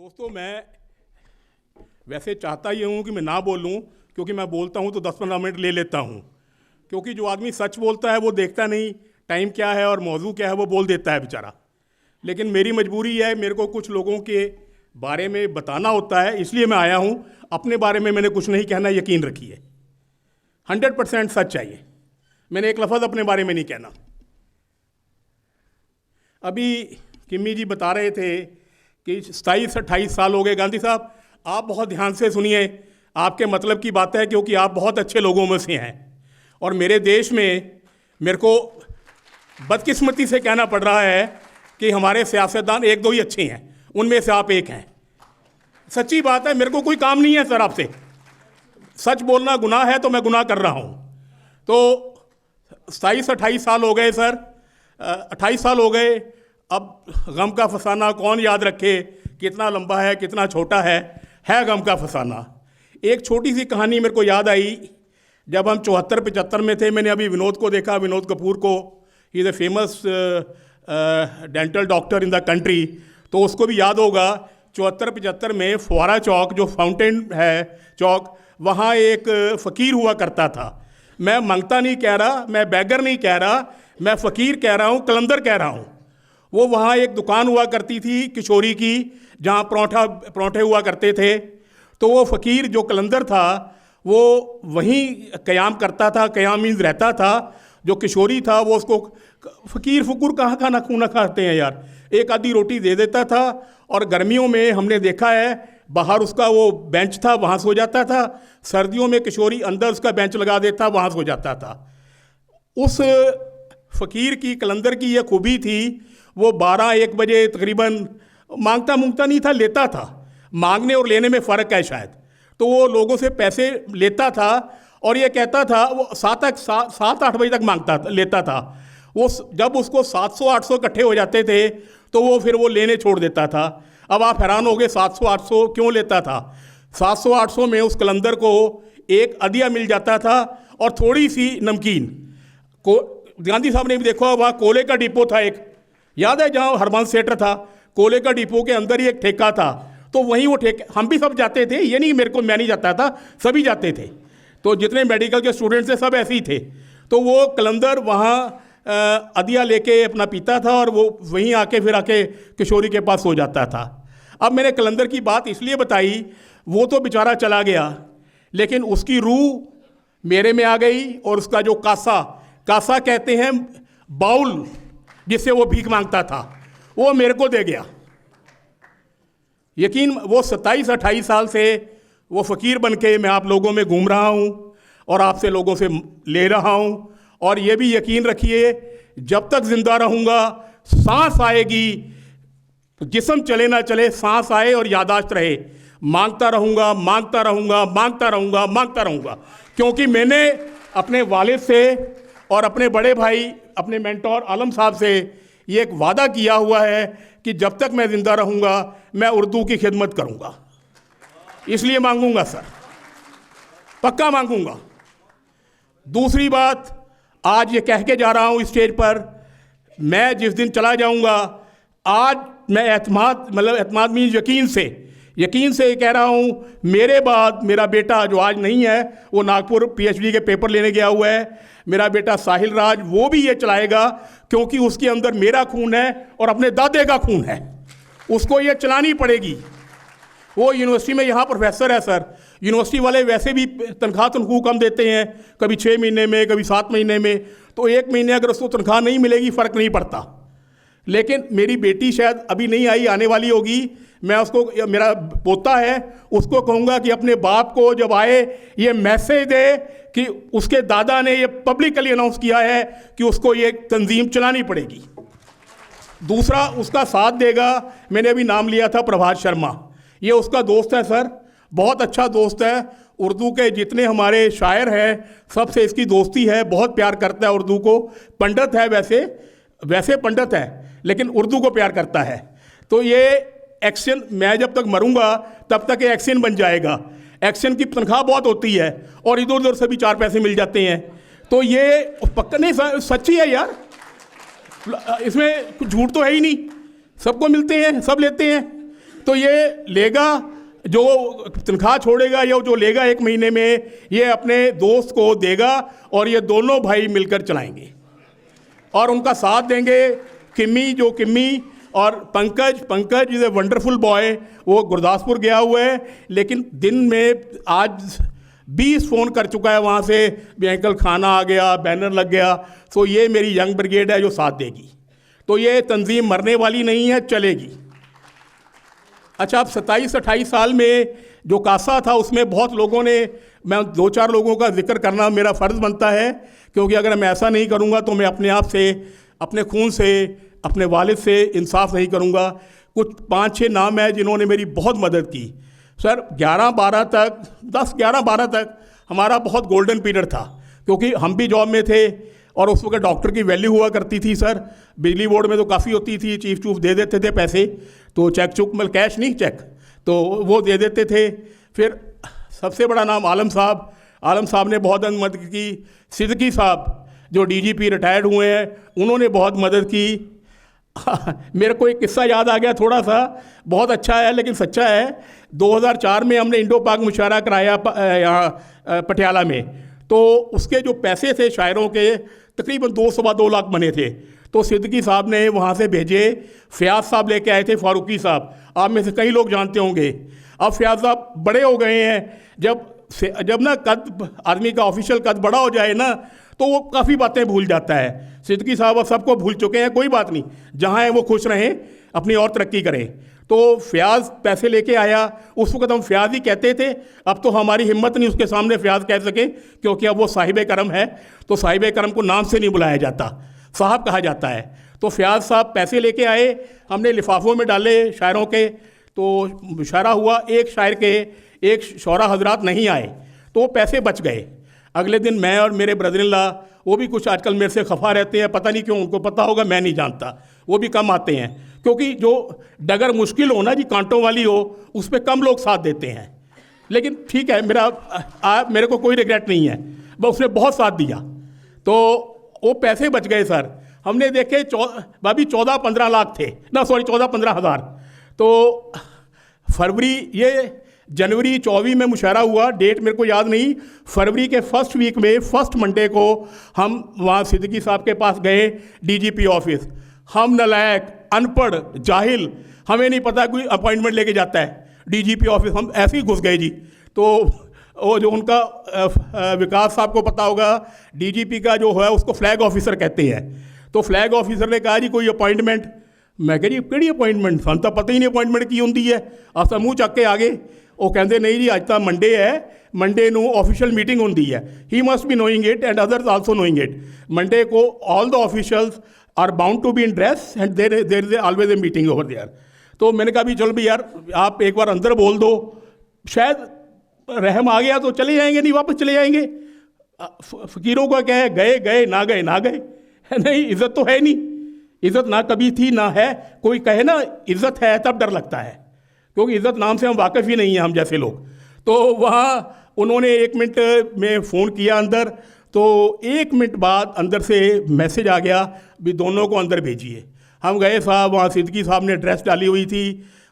दोस्तों, मैं वैसे चाहता ये हूँ कि मैं ना बोलूँ, क्योंकि मैं बोलता हूँ तो 10-15 मिनट ले लेता हूँ, क्योंकि जो आदमी सच बोलता है वो देखता नहीं टाइम क्या है और मौजू क्या है, वो बोल देता है बेचारा। लेकिन मेरी मजबूरी है, मेरे को कुछ लोगों के बारे में बताना होता है, इसलिए मैं आया हूँ। अपने बारे में मैंने कुछ नहीं कहना, यकीन रखिए। 100% सच चाहिए, मैंने एक लफ्ज़ अपने बारे में नहीं कहना। अभी किम्मी जी बता रहे थे कि 27-28 साल हो गए। गांधी साहब, आप बहुत ध्यान से सुनिए, आपके मतलब की बात है, क्योंकि आप बहुत अच्छे लोगों में से हैं। और मेरे देश में मेरे को बदकिस्मती से कहना पड़ रहा है कि हमारे सियासतदान एक दो ही अच्छे हैं, उनमें से आप एक हैं। सच्ची बात है, मेरे को कोई काम नहीं है सर आपसे। सच बोलना गुनाह है तो मैं गुनाह कर रहा हूँ। तो 27-28 साल हो गए सर, 28 साल हो गए। अब गम का फसाना कौन याद रखे, कितना लंबा है कितना छोटा है गम का फसाना। एक छोटी सी कहानी मेरे को याद आई, जब हम 74-75 में थे। मैंने अभी विनोद को देखा, विनोद कपूर को, he is a famous dental doctor in the country. तो उसको भी याद होगा 74-75 में फुहारा चौक, जो फाउंटेन है चौक, वहाँ एक फ़कीर हुआ करता था। मैं मंगता नहीं कह रहा, मैं बैगर नहीं कह रहा, मैं फ़कीर कह रहा हूँ, कलंदर कह रहा हूँ। वो वहाँ एक दुकान हुआ करती थी किशोरी की, जहाँ परोठे हुआ करते थे। तो वो फ़कीर जो कलंदर था वो वहीं क़याम करता था, क़याम मीन्स रहता था। जो किशोरी था वो उसको, फ़कीर फ़ुकुर कहाँ खाना खूना खाते हैं यार, एक आधी रोटी दे देता था। और गर्मियों में हमने देखा है बाहर उसका वो बेंच था, वहाँ सो जाता था। सर्दियों में किशोरी अंदर उसका बेंच लगा देता, वहाँ सो जाता था। उस फ़कीर की, कलंदर की ये खूबी थी, वो 12-1 बजे तकरीबन मांगता मुंगता नहीं था, लेता था। मांगने और लेने में फ़र्क है शायद। तो वो लोगों से पैसे लेता था और ये कहता था, वो 7-8 बजे तक लेता था। वो जब उसको 700-800 इकट्ठे हो जाते थे तो वो फिर वो लेने छोड़ देता था। अब आप हैरान हो गए 700-800 क्यों लेता था। 700-800 में उस कलंदर को एक अदिया मिल जाता था और थोड़ी सी नमकीन को। गांधी साहब ने भी देखा, वहाँ कोले का डिपो था एक, याद है, जहाँ हरबंस थिएटर था, कोले का डिपो के अंदर ही एक ठेका था। तो वहीं वो ठेके, हम भी सब जाते थे, ये नहीं मैं नहीं जाता था, सभी जाते थे। तो जितने मेडिकल के स्टूडेंट्स थे सब ऐसे ही थे। तो वो कलंदर वहाँ अदिया लेके अपना पीता था और वो वहीं आके किशोरी के पास सो जाता था। अब मैंने कलंदर की बात इसलिए बताई, वो तो बेचारा चला गया, लेकिन उसकी रूह मेरे में आ गई। और उसका जो कासा कहते हैं बाउल, जिससे वो भीख मांगता था, वो मेरे को दे गया। यकीन, वो 27-28 साल से वो फ़कीर बन के मैं आप लोगों में घूम रहा हूँ और आपसे लोगों से ले रहा हूँ। और ये भी यकीन रखिए, जब तक जिंदा रहूँगा, सांस आएगी, जिस्म चले ना चले, सांस आए और यादाश्त रहे, मांगता रहूँगा, मांगता रहूँगा, मांगता रहूँगा, मांगता रहूँगा। क्योंकि मैंने अपने वालिद से और अपने बड़े भाई, अपने मेंटोर आलम साहब से ये एक वादा किया हुआ है कि जब तक मैं ज़िंदा रहूँगा मैं उर्दू की खिदमत करूँगा। इसलिए मांगूंगा सर, पक्का मांगूंगा। दूसरी बात, आज ये कह के जा रहा हूँ स्टेज पर, मैं जिस दिन चला जाऊँगा, आज मैं एतमाद मीन यकीन से कह रहा हूँ, मेरे बाद मेरा बेटा जो आज नहीं है, वो नागपुर PhD के पेपर लेने गया हुआ है, मेरा बेटा साहिल राज, वो भी ये चलाएगा, क्योंकि उसके अंदर मेरा खून है और अपने दादे का खून है। उसको ये चलानी पड़ेगी। वो यूनिवर्सिटी में यहाँ प्रोफेसर है सर। यूनिवर्सिटी वाले वैसे भी तनख्वाह कम देते हैं, कभी 6 महीने में, कभी 7 महीने में। तो 1 महीने अगर उसको तनख्वाह नहीं मिलेगी, फ़र्क नहीं पड़ता। लेकिन मेरी बेटी शायद अभी नहीं आई, आने वाली होगी। मैं उसको, मेरा पोता है, उसको कहूँगा कि अपने बाप को जब आए ये मैसेज दे कि उसके दादा ने ये पब्लिकली अनाउंस किया है कि उसको ये तंजीम चलानी पड़ेगी। दूसरा, उसका साथ देगा, मैंने अभी नाम लिया था प्रभात शर्मा, ये उसका दोस्त है सर, बहुत अच्छा दोस्त है। उर्दू के जितने हमारे शायर हैं सबसे इसकी दोस्ती है, बहुत प्यार करता है उर्दू को। पंडित है, वैसे पंडित है, लेकिन उर्दू को प्यार करता है। तो ये एक्शन, मैं जब तक मरूंगा तब तक ये एक्शन बन जाएगा। एक्शन की तनख्वाह बहुत होती है और इधर उधर से भी 4 पैसे मिल जाते हैं। तो ये पक्का नहीं, सच्ची है यार, इसमें कुछ झूठ तो है ही नहीं, सबको मिलते हैं, सब लेते हैं। तो ये लेगा, जो तनख्वाह छोड़ेगा या जो लेगा 1 महीने में, ये अपने दोस्त को देगा और ये दोनों भाई मिलकर चलाएंगे और उनका साथ देंगे। किम्मी और Pankaj is a wonderful boy, वो गुरदासपुर गया हुआ है, लेकिन दिन में आज 20 फ़ोन कर चुका है वहाँ से भी, अंकल खाना आ गया, बैनर लग गया। सो ये मेरी यंग ब्रिगेड है जो साथ देगी। तो ये तंजीम मरने वाली नहीं है, चलेगी। अच्छा, अब 27-28 साल में जो कासा था उसमें बहुत लोगों ने, मैं 2-4 लोगों का जिक्र करना मेरा फ़र्ज़ बनता है, क्योंकि अगर मैं ऐसा नहीं करूँगा तो मैं अपने आप से, अपने खून से, अपने वालिद से इंसाफ नहीं करूँगा। कुछ 5-6 नाम है जिन्होंने मेरी बहुत मदद की सर। 11-12 तक, 10-11-12 तक हमारा बहुत गोल्डन पीरियड था, क्योंकि हम भी जॉब में थे और उस वक्त डॉक्टर की वैल्यू हुआ करती थी सर। बिजली बोर्ड में तो काफ़ी होती थी, चीफ दे देते थे पैसे, तो चेक मतलब कैश नहीं, चेक तो वो दे देते थे। फिर सबसे बड़ा नाम आलम साहब ने बहुत मदद की। सिद्दीकी साहब जो डीजीपी रिटायर्ड हुए हैं, उन्होंने बहुत मदद की। मेरे को एक किस्सा याद आ गया थोड़ा सा, बहुत अच्छा है लेकिन सच्चा है। 2004 में हमने इंडो पाक मुशायरा कराया यहाँ पटियाला में, तो उसके जो पैसे थे शायरों के, तकरीबन 2-2.25 लाख बने थे। तो सिद्दीकी साहब ने वहाँ से भेजे, फ़याज़ साहब लेके आए थे, फारूकी साहब, आप में से कई लोग जानते होंगे। अब फ़याज़ साहब बड़े हो गए हैं, जब ना कद आदमी का ऑफिशियल कद बड़ा हो जाए ना, तो वो काफ़ी बातें भूल जाता है। सिद्दीकी साहब अब सबको भूल चुके हैं, कोई बात नहीं, जहाँ हैं वो खुश रहें, अपनी और तरक्की करें। तो फ़याज़ पैसे लेके आया, उस वक्त हम फ़याज़ ही कहते थे, अब तो हमारी हिम्मत नहीं उसके सामने फ़याज़ कह सके, क्योंकि अब वो साहिब करम है, तो साहिब करम को नाम से नहीं बुलाया जाता, साहब कहा जाता है। तो फ़याज़ साहब पैसे लेके आए, हमने लिफाफों में डाले शायरों के, तो मुशायरा हुआ। एक शौरा हजरात नहीं आए, तो वो पैसे बच गए। अगले दिन मैं और मेरे ब्रदर इन लॉ, वो भी कुछ आजकल मेरे से खफा रहते हैं, पता नहीं क्यों, उनको पता होगा, मैं नहीं जानता, वो भी कम आते हैं, क्योंकि जो डगर मुश्किल हो ना जी, कांटों वाली हो, उस पर कम लोग साथ देते हैं। लेकिन ठीक है, मेरे को कोई रिग्रेट नहीं है, बस उसने बहुत साथ दिया, तो वो पैसे बच गए सर। हमने देखे भाभी 14-15 लाख थे ना, सॉरी 14-15 हज़ार। तो जनवरी 24 में मुशायरा हुआ, डेट मेरे को याद नहीं। फरवरी के फर्स्ट वीक में, फर्स्ट मंडे को हम वहाँ सिद्दीकी साहब के पास गए, डीजीपी ऑफिस। हम नालायक, अनपढ़, जाहिल, हमें नहीं पता कोई अपॉइंटमेंट लेके जाता है डीजीपी ऑफिस, हम ऐसे ही घुस गए जी। तो वो जो उनका विकास साहब को पता होगा, डीजीपी का जो है उसको फ्लैग ऑफिसर कहते हैं। तो फ्लैग ऑफिसर ने कहा जी कोई अपॉइंटमेंट। मैं कह जी किहड़ी अपॉइंटमेंट, ਸਾਨੂੰ ਤਾਂ पता ही नहीं अपॉइंटमेंट की होंगी है। आप मूँह चक के आ गए। वो कहते नहीं जी अज तो मंडे है, मंडे को ऑफिशियल मीटिंग होंगी है। He must be knowing it and others also knowing it. Monday को all the officials are bound to be in dress and there is always a meeting over there. तो मैंने कहा भी चलो भी यार आप एक बार अंदर बोल दो, शायद रहम आ गया तो चले जाएंगे, नहीं वापस चले जाएंगे। फ़कीरों का क्या है, गए ना गए, नहीं इज़्ज़त तो है नहीं, इज़्ज़त ना कभी थी ना है। कोई कहे ना इज़्ज़त है तब डर लगता है, क्योंकि इज़्ज़त नाम से हम वाकिफ़ ही नहीं हैं हम जैसे लोग। तो वहाँ उन्होंने 1 मिनट में फ़ोन किया अंदर, तो 1 मिनट बाद अंदर से मैसेज आ गया भी दोनों को अंदर भेजिए। हम गए साहब, वहाँ सिद्दीकी साहब ने ड्रेस डाली हुई थी,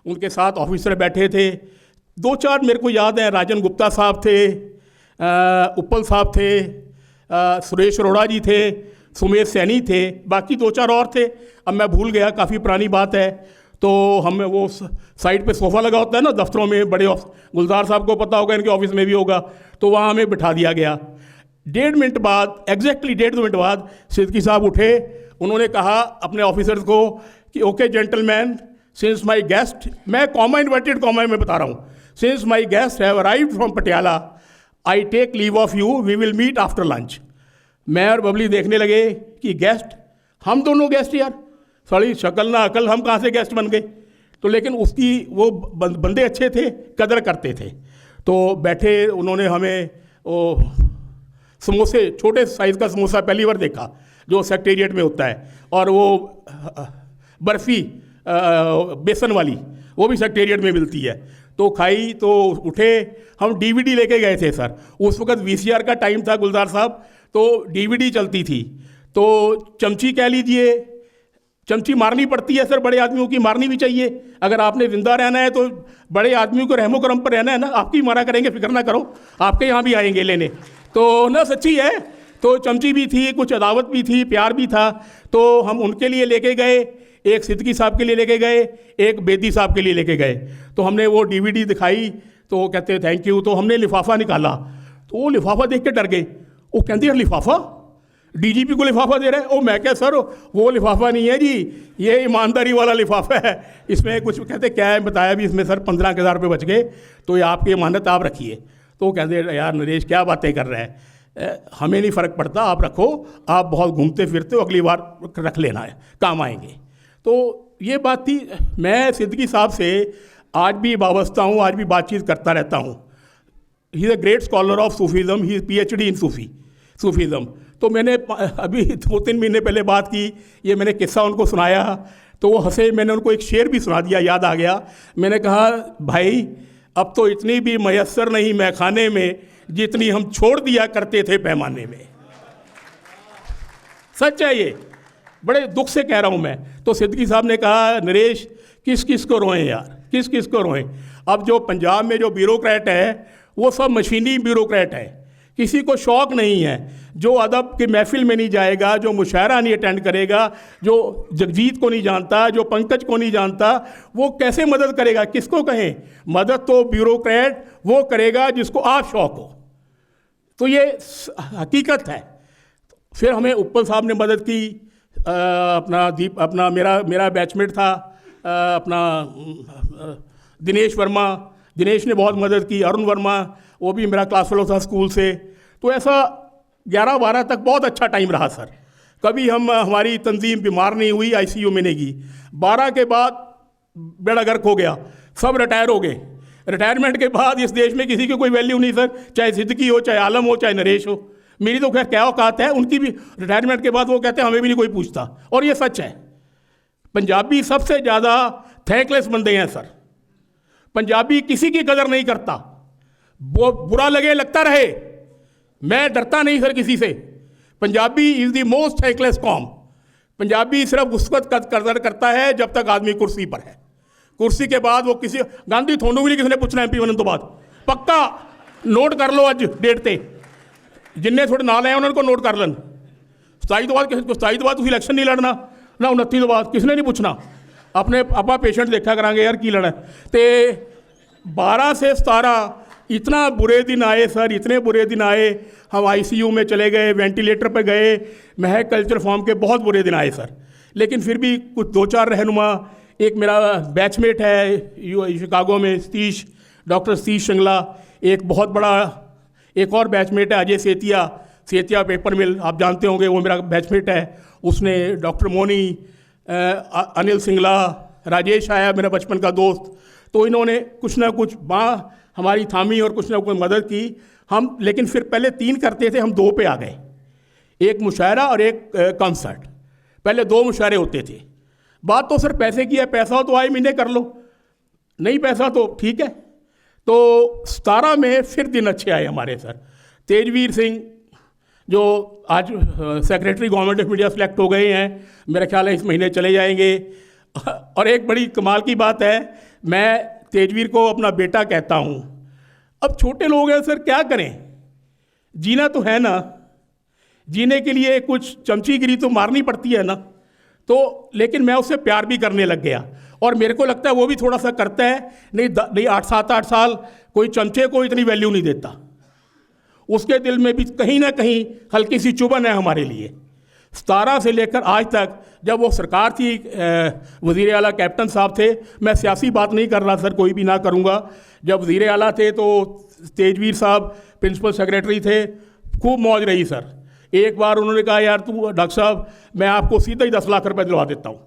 उनके साथ ऑफिसर बैठे थे, 2-4 मेरे को याद है, राजन गुप्ता साहब थे, उपल साहब थे, सुरेश अरोड़ा जी थे, सुमेश सैनी थे, बाकी 2-4 और थे, अब मैं भूल गया, काफ़ी पुरानी बात है। तो हमें वो साइड पे सोफ़ा लगा होता है ना दफ्तरों में, बड़े गुलजार साहब को पता होगा, इनके ऑफिस में भी होगा, तो वहाँ हमें बिठा दिया गया। 1.5 मिनट बाद, एग्जैक्टली 1.5-2 मिनट बाद सिद्दीकी साहब उठे, उन्होंने कहा अपने ऑफिसर्स को कि okay gentleman, since my guest, मैं कॉमा इन्वर्टेड कॉमा में बता रहा हूँ, since my guest have arrived from Patiala, I take leave of you, we will meet after lunch. मैं और बबली देखने लगे कि गेस्ट, हम दोनों गेस्ट यार, सारी शक्ल ना अकल, हम कहाँ से गेस्ट बन गए। तो लेकिन उसकी वो बंदे अच्छे थे, कदर करते थे। तो बैठे, उन्होंने हमें वो समोसे, छोटे साइज़ का समोसा पहली बार देखा जो सेक्रेटेरिएट में होता है, और वो बर्फ़ी बेसन वाली, वो भी सेक्रेटेरिएट में मिलती है, तो खाई। तो उठे, हम डीवीडी लेके गए थे सर, उस वक्त वीसीआर का टाइम था गुलजार साहब, तो डीवीडी चलती थी। तो चमची कह लीजिए, चमची मारनी पड़ती है सर, बड़े आदमियों की मारनी भी चाहिए। अगर आपने जिंदा रहना है तो बड़े आदमियों को रहमो करम पर रहना है ना, आपकी मारा करेंगे, फिक्र ना करो, आपके यहाँ भी आएंगे लेने। तो ना सच्ची है। तो चमची भी थी, कुछ अदावत भी थी, प्यार भी था। तो हम उनके लिए लेके गए, एक सिद्दीकी साहब के लिए लेके गए, एक बेदी साहब के लिए लेके गए। तो हमने वो DVD दिखाई तो वो कहते थैंक यू। तो हमने लिफाफा निकाला तो वो लिफाफा देख के डर गए। वो कहते यार लिफाफा, DGP को लिफाफा दे रहे हैं। ओ मैं क्या सर वो लिफाफा नहीं है जी, ये ईमानदारी वाला लिफाफा है, इसमें कुछ कहते क्या है बताया भी इसमें सर 15,000 रुपये बच गए, तो ये आपकी अमानत आप रखिए। तो वो कहते यार नरेश क्या बातें कर रहे हैं, हमें नहीं फ़र्क पड़ता, आप रखो, आप बहुत घूमते फिरते हो, अगली बार रख लेना है, काम आएंगे। तो ये बात थी। मैं सिद्दीकी साहब से आज भी वाबस्ता हूँ, आज भी बातचीत करता रहता हूँ। He is a great scholar of Sufism, he is PhD in Sufism. तो मैंने अभी 2-3 महीने पहले बात की, ये मैंने किस्सा उनको सुनाया तो वो हंसे। मैंने उनको एक शेर भी सुना दिया, याद आ गया। मैंने कहा भाई अब तो इतनी भी मैसर नहीं मैखाने में जितनी हम छोड़ दिया करते थे पैमाने में। सच है ये, बड़े दुख से कह रहा हूँ मैं। तो सिद्दीकी साहब ने कहा नरेश किस किस को रोएं यार, किस किस को रोएं। अब जो पंजाब में जो ब्यूरोक्रेट है वो सब मशीनी ब्यूरोक्रेट है, किसी को शौक़ नहीं है। जो अदब की महफिल में नहीं जाएगा, जो मुशायरा नहीं अटेंड करेगा, जो जगजीत को नहीं जानता, जो पंकज को नहीं जानता, वो कैसे मदद करेगा, किसको कहें। मदद तो ब्यूरोक्रेट वो करेगा जिसको आप शौक़ हो। तो ये हकीकत है। फिर हमें उपल साहब ने मदद की, अपना मेरा बैचमेट था दिनेश वर्मा, दिनेश ने बहुत मदद की। अरुण वर्मा वो भी मेरा क्लास फेलो था स्कूल से। तो ऐसा 11-12 तक बहुत अच्छा टाइम रहा सर। कभी हमारी तंजीम बीमार नहीं हुई, ICU में नहीं गई। 12 के बाद बेड़ा गर्क हो गया, सब रिटायर हो गए। रिटायरमेंट के बाद इस देश में किसी की कोई वैल्यू नहीं सर, चाहे सिद्दीकी हो, चाहे आलम हो, चाहे नरेश हो। मेरी तो खैर क्या औकात है, उनकी भी रिटायरमेंट के बाद वो कहते हैं हमें भी नहीं कोई पूछता। और ये सच है। पंजाबी सबसे ज़्यादा थैंकलेस बंदे हैं सर। पंजाबी किसी की कदर नहीं करता, वो बुरा लगे लगता रहे, मैं डरता नहीं सर किसी से। Punjabi is the most thankless com. Punjabi सिर्फ उस वक्त कदर करता है जब तक आदमी कुर्सी पर है। कुर्सी के बाद वो किसी गांधी थोनू भी नहीं किसी ने पूछना MP बनने तो बाद। पक्का नोट कर लो अज डेट ते, जिन्हें थोड़े नाल आए उन्होंने को नोट कर लन। 27 तो बाद 27 तो बाद तुम इलेक्शन नहीं लड़ना ना, 29 तो बाद किसी ने नहीं पूछना। अपने अपना पेशेंट देखा करांगे यार की लड़ा। तो 12 से 17 इतना बुरे दिन आए सर, इतने बुरे दिन आए। हम ICU में चले गए, वेंटिलेटर पर गए, महक कल्चर फॉर्म के बहुत बुरे दिन आए सर। लेकिन फिर भी कुछ 2-4 रहनुमा, एक मेरा बैचमेट है शिकागो में सतीश, डॉक्टर सतीश शिंगला, एक बहुत बड़ा एक और बैचमेट है अजय सेतिया पेपर मिल, आप जानते होंगे, वो मेरा बैचमेट है। उसने डॉक्टर मोनी, अनिल सिंगला, राजेश आया मेरा बचपन का दोस्त। तो इन्होंने कुछ ना कुछ बाँ हमारी थामी और कुछ ना कुछ मदद की। हम लेकिन फिर पहले 3 करते थे, हम 2 पे आ गए, एक मुशायरा और एक कॉन्सर्ट। पहले 2 मुशायरे होते थे। बात तो सर पैसे की है, पैसा हो तो आए महीने कर लो, नहीं पैसा तो ठीक है। तो 17 में फिर दिन अच्छे आए हमारे सर। तेजवीर सिंह जो आज secretary government of media select हो गए हैं, मेरा ख्याल है इस महीने चले जाएंगे। और एक बड़ी कमाल की बात है, मैं तेजवीर को अपना बेटा कहता हूँ। अब छोटे लोग हैं सर, क्या करें, जीना तो है ना, जीने के लिए कुछ चमचीगिरी तो मारनी पड़ती है ना। तो लेकिन मैं उससे प्यार भी करने लग गया, और मेरे को लगता है वो भी थोड़ा सा करता है। नहीं 8 साल कोई चमचे को इतनी वैल्यू नहीं देता, उसके दिल में भी कहीं ना कहीं हल्की सी चुभन है हमारे लिए। 17 से लेकर आज तक, जब वो सरकार थी, वज़ीर आला कैप्टन साहब थे, मैं सियासी बात नहीं कर रहा सर, कोई भी ना करूँगा। जब वज़ीर आला थे तो तेजवीर साहब प्रिंसिपल सेक्रेटरी थे, खूब मौज रही सर। एक बार उन्होंने कहा यार तू डॉक्टर साहब मैं आपको सीधा ही 10 लाख रुपए दिलवा देता हूँ,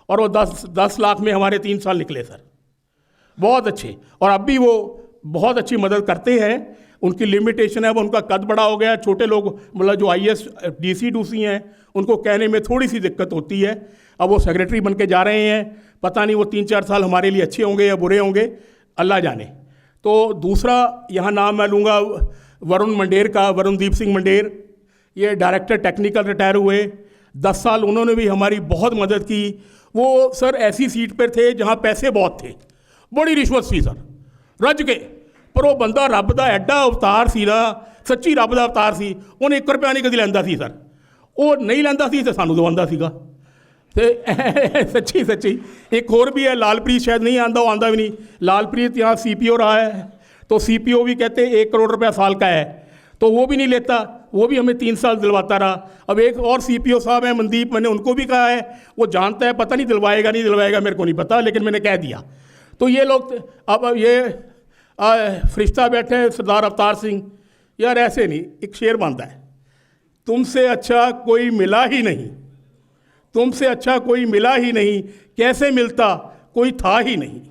और वो 10 लाख में हमारे 3 साल निकले सर, बहुत अच्छे। और अब भी वो बहुत अच्छी मदद करते हैं। उनकी लिमिटेशन है, वो उनका कद बड़ा हो गया, छोटे लोग मतलब जो IAS DC डूसी हैं उनको कहने में थोड़ी सी दिक्कत होती है। अब वो सेक्रेटरी बन के जा रहे हैं, पता नहीं वो 3-4 साल हमारे लिए अच्छे होंगे या बुरे होंगे, अल्लाह जाने। तो दूसरा यहाँ नाम मैं लूँगा वरुण मंडेर का, वरुणदीप सिंह मंडेर, ये डायरेक्टर टेक्निकल रिटायर हुए। 10 साल उन्होंने भी हमारी बहुत मदद की। वो सर ऐसी सीट पर थे जहाँ पैसे बहुत थे, बड़ी रिश्वत सी सर, रज के, पर वो बंदा रब का एडा अवतार सी ना, सच्ची रब का अवतार सी। उन्हें 1 रुपया नहीं कभी लैंदा सी सर, वो नहीं लैंदा सी तो सानू दवांदा सीगा। ते सच्ची सच्ची एक और भी है, लालप्रीत शायद नहीं आंदा, वो आंदा भी नहीं। लालप्रीत यहाँ CPO रहा है, तो CPO भी कहते 1 करोड़ रुपया साल का है, तो वो भी नहीं लेता, वो भी हमें 3 साल दिलवाता रहा। अब एक और CPO साहब हैं मनदीप, मैंने उनको भी कहा है, वो जानता है, पता नहीं दिलवाएगा नहीं दिलवाएगा मेरे को नहीं पता, लेकिन मैंने कह दिया। तो ये लोग अब ये फरिश्ता बैठे हैं सरदार अवतार सिंह, यार ऐसे नहीं, एक शेर बनता है, तुमसे अच्छा कोई मिला ही नहीं, तुमसे अच्छा कोई मिला ही नहीं, कैसे मिलता कोई था ही नहीं।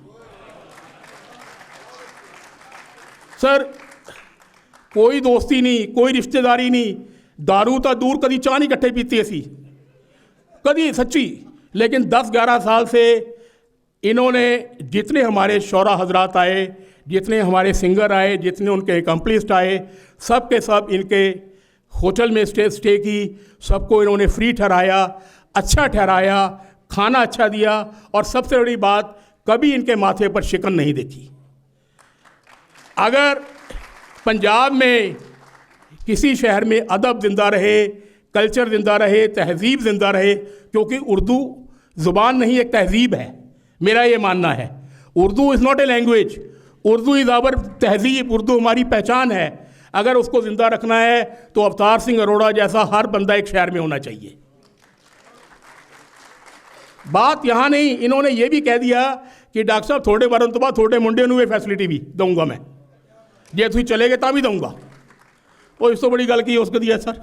सर कोई दोस्ती नहीं, कोई रिश्तेदारी नहीं, दारू तो दूर, कभी चाह नहीं इकट्ठे पीते असी कभी, सच्ची। लेकिन 10-11 साल से इन्होंने जितने हमारे शौरा हजरात आए, जितने हमारे सिंगर आए, जितने उनके एकम्प्लिस्ट आए, सब के सब इनके होटल में स्टे की, सबको इन्होंने फ्री ठहराया, अच्छा ठहराया, खाना अच्छा दिया, और सबसे बड़ी बात, कभी इनके माथे पर शिकन नहीं देखी। अगर पंजाब में किसी शहर में अदब जिंदा रहे, कल्चर जिंदा रहे, तहजीब जिंदा रहे, क्योंकि उर्दू ज़ुबान नहीं एक तहजीब है, मेरा ये मानना है। Urdu is not a language, Urdu is our tehzeeb, Urdu हमारी पहचान है। अगर उसको ज़िंदा रखना है तो अवतार सिंह अरोड़ा जैसा हर बंदा एक शहर में होना चाहिए। बात यहाँ नहीं, इन्होंने ये भी कह दिया कि डॉक्टर साहब थोड़े बारन तो बाद थोड़े मुंडे नूं ये फैसिलिटी भी दूंगा मैं, जे तुसीं चले गए तां भी दूंगा। वो इस तो बड़ी गल की उसको दिया सर।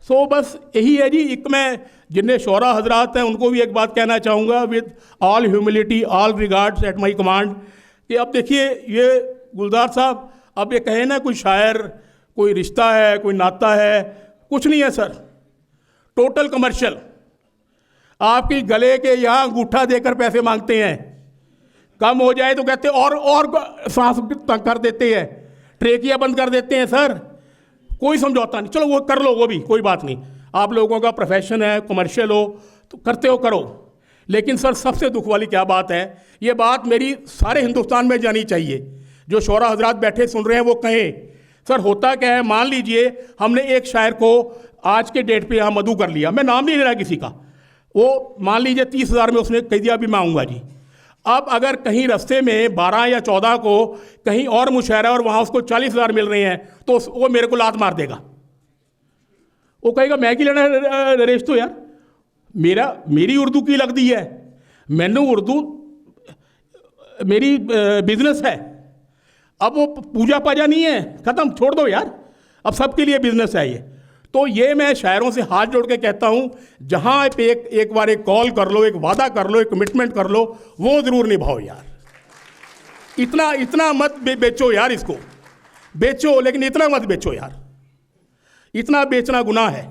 सो बस यही है जी। एक मैं जिन्हें शौरा हजरात हैं उनको भी एक बात कहना चाहूँगा, with all humility, all regards at my command, कि अब देखिए ये गुलजार साहब, अब ये कहें ना कोई शायर, कोई रिश्ता है, कोई नाता है, कुछ नहीं है सर, टोटल कमर्शियल। आपकी गले के यहाँ अंगूठा देकर पैसे मांगते हैं, कम हो जाए तो कहते और सांस तंग कर देते हैं, ट्रेकिया बंद कर देते हैं सर, कोई समझौता नहीं। चलो वो कर लो, वो भी कोई बात नहीं, आप लोगों का प्रोफेशन है, कमर्शियल हो तो करते हो करो। लेकिन सर सबसे दुख वाली क्या बात है, ये बात मेरी सारे हिंदुस्तान में जानी चाहिए, जो शौरा हजरात बैठे सुन रहे हैं वो कहें। सर होता क्या है, मान लीजिए हमने एक शायर को आज के डेट पे यहाँ मधु कर लिया, मैं नाम नहीं ले रहा किसी का, वो मान लीजिए 30,000 में उसने कह दिया भी मैं आऊँगा जी। अब अगर कहीं रास्ते में 12 या 14 को कहीं और मुशायरा है और वहाँ उसको 40,000 मिल रहे हैं, तो वो मेरे को लात मार देगा, वो कहेगा मैं की लेना नरेश, तो यार मेरी उर्दू की लगती है, मैनू उर्दू मेरी बिजनेस है। अब वो पूजा पाजा नहीं है, ख़त्म, छोड़ दो यार, अब सबके लिए बिजनेस है ये। तो ये मैं शायरों से हाथ जोड़ के कहता हूँ, जहाँ पे एक बार एक कॉल कर लो, एक वादा कर लो, एक कमिटमेंट कर लो, वो ज़रूर निभाओ यार। इतना मत बेचो यार, इसको बेचो लेकिन इतना मत बेचो यार, इतना बेचना गुनाह है।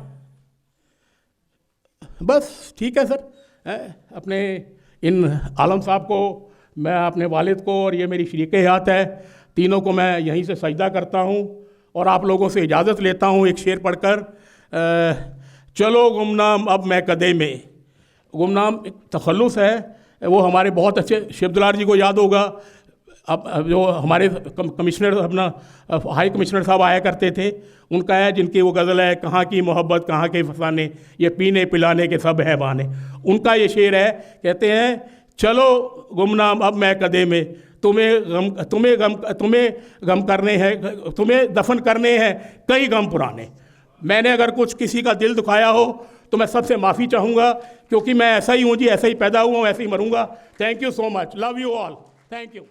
बस ठीक है सर। अपने इन आलम साहब को, मैं अपने वालिद को, और ये मेरी शरीक हयात है, तीनों को मैं यहीं से सजदा करता हूँ और आप लोगों से इजाज़त लेता हूँ एक शेर पढ़कर। चलो गुमनाम अब मैं कदे में, गुमनाम एक तखल्लुस है, वो हमारे बहुत अच्छे शिवदुलार जी को याद होगा। अब जो हमारे कमिश्नर, अपना हाई कमिश्नर साहब आया करते थे, उनका है जिनकी वो गज़ल है, कहाँ की मोहब्बत कहाँ के फसाने, ये पीने पिलाने के सब है बहाने। उनका ये शेर है, कहते हैं चलो गुमनाम अब मैं कदे में, तुम्हें गम करने हैं, तुम्हें दफन करने हैं कई गम पुराने। मैंने अगर कुछ किसी का दिल दुखाया हो तो मैं सबसे माफ़ी चाहूँगा, क्योंकि मैं ऐसा ही हूँ जी, ऐसा ही पैदा हुआ हूँ, ऐसे ही मरूँगा। Thank you so much, love you all, thank you.